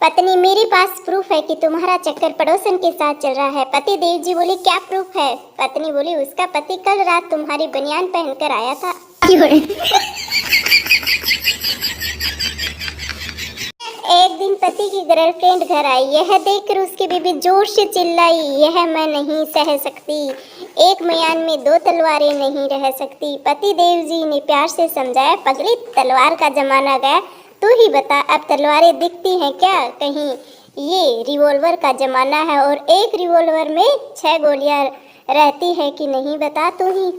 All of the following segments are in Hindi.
पत्नी, मेरे पास प्रूफ है कि तुम्हारा चक्कर पड़ोसन के साथ चल रहा है। पति देव जी बोले, क्या प्रूफ है? पत्नी बोली, उसका पति कल रात तुम्हारी बनियान पहनकर आया था। एक दिन पति की गर्लफ्रेंड घर आई। यह देखकर उसकी बीवी जोर से चिल्लाई, यह मैं नहीं सह सकती। एक मयान में दो तलवारें नहीं रह सकती। पति देव जी ने प्यार से समझाया, पगली, तलवार का जमाना गया, तू ही बता, अब तलवारें दिखती हैं क्या कहीं? ये रिवॉल्वर का जमाना है और एक रिवॉल्वर में 6 गोलियां रहती है कि नहीं, बता तू ही।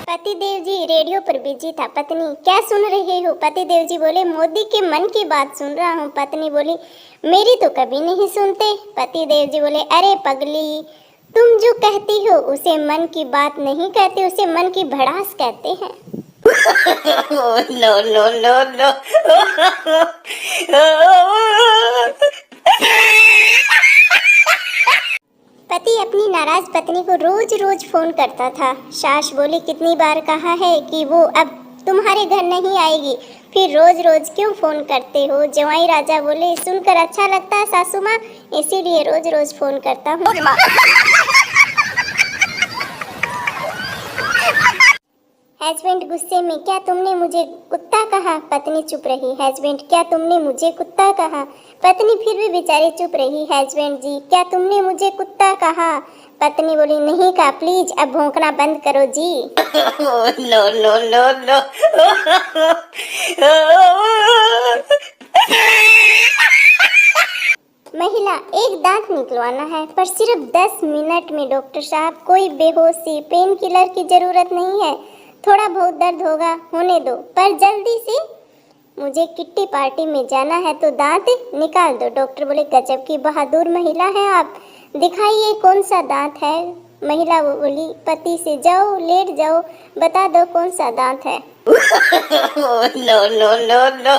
पति देव जी रेडियो पर बिजी था। पत्नी, क्या सुन रहे हो? पति देव जी बोले, मोदी के मन की बात सुन रहा हूँ। पत्नी बोली, मेरी तो कभी नहीं सुनते। पति देव जी बोले, अरे पगली, तुम जो कहती हो उसे मन की बात नहीं कहते, उसे मन की भड़ास कहते हैं। No, no, no, no. पति अपनी नाराज पत्नी को रोज रोज फोन करता था। सास बोली, कितनी बार कहा है कि वो अब तुम्हारे घर नहीं आएगी, फिर रोज रोज क्यों फोन करते हो? जवाई राजा बोले, सुनकर अच्छा लगता है सासू माँ, इसीलिए रोज रोज फोन करता हूँ। हस्बैंड गुस्से में, क्या तुमने मुझे कुत्ता कहा? पत्नी चुप रही। हस्बैंड, क्या तुमने मुझे कुत्ता कहा? पत्नी फिर भी बेचारी चुप रही। हस्बैंड जी, क्या तुमने मुझे कुत्ता कहा? पत्नी बोली, नहीं कहा, प्लीज अब भौंकना बंद करो जी। No, no, no, no. महिला, एक दांत निकलवाना है पर सिर्फ 10 मिनट में डॉक्टर साहब, कोई बेहोशी पेन किलर की जरूरत नहीं है, थोड़ा बहुत दर्द होगा, होने दो, पर जल्दी से, मुझे किट्टी पार्टी में जाना है तो दांत निकाल दो। डॉक्टर बोले, गजब की बहादुर महिला है आप, दिखाइए कौन सा दांत है। महिला बोली पति से, जाओ लेट जाओ, बता दो कौन सा दांत है। No, no, no, no.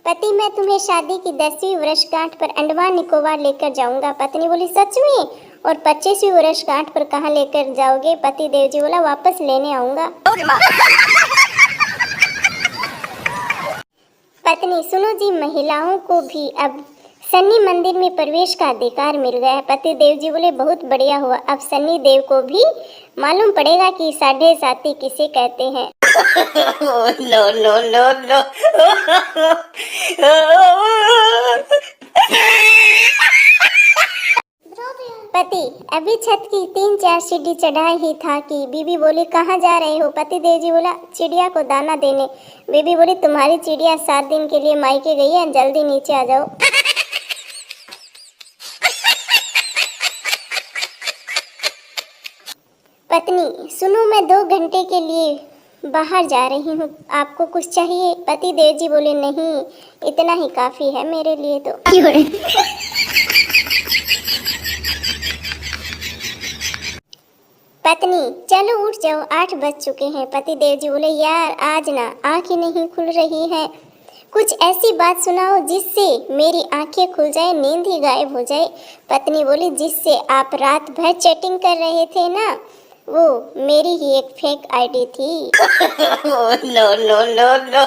पति, मैं तुम्हें शादी की 10वीं वर्षगांठ पर अंडमान निकोबार लेकर जाऊंगा। पत्नी बोली, सच में? और 25वीं वर्षगांठ पर कहाँ लेकर जाओगे? पति देव जी बोला, वापस लेने आऊंगा। पत्नी, सुनो जी, महिलाओं को भी अब सन्नी मंदिर में प्रवेश का अधिकार मिल गया है। पति देव जी बोले, बहुत बढ़िया हुआ, अब सन्नी देव को भी मालूम पड़ेगा कि 7.5 किसे कहते हैं। No, no, no, no. पति, अभी छत की 3-4 सीढ़ी चढ़ा ही था कि बीबी बोली, कहाँ जा रहे हो? पति देव जी बोला, चिड़िया को दाना देने। बीबी बोली, तुम्हारी चिड़िया 7 दिन के लिए मायके गई है, जल्दी नीचे आ जाओ। पत्नी, सुनो, मैं 2 घंटे के लिए बाहर जा रही हूँ, आपको कुछ चाहिए? पति देव जी बोले, नहीं, इतना ही काफी है मेरे लिए तो। पत्नी, चलो उठ जाओ, 8 बज चुके हैं। पति देव जी बोले, यार आज ना आँखें नहीं खुल रही है, कुछ ऐसी बात सुनाओ जिससे मेरी आंखें खुल जाए, नींद ही गायब हो जाए। पत्नी बोली, जिससे आप रात भर चैटिंग कर रहे थे ना, वो मेरी ही एक फेक आईडी थी। No, no, no, no.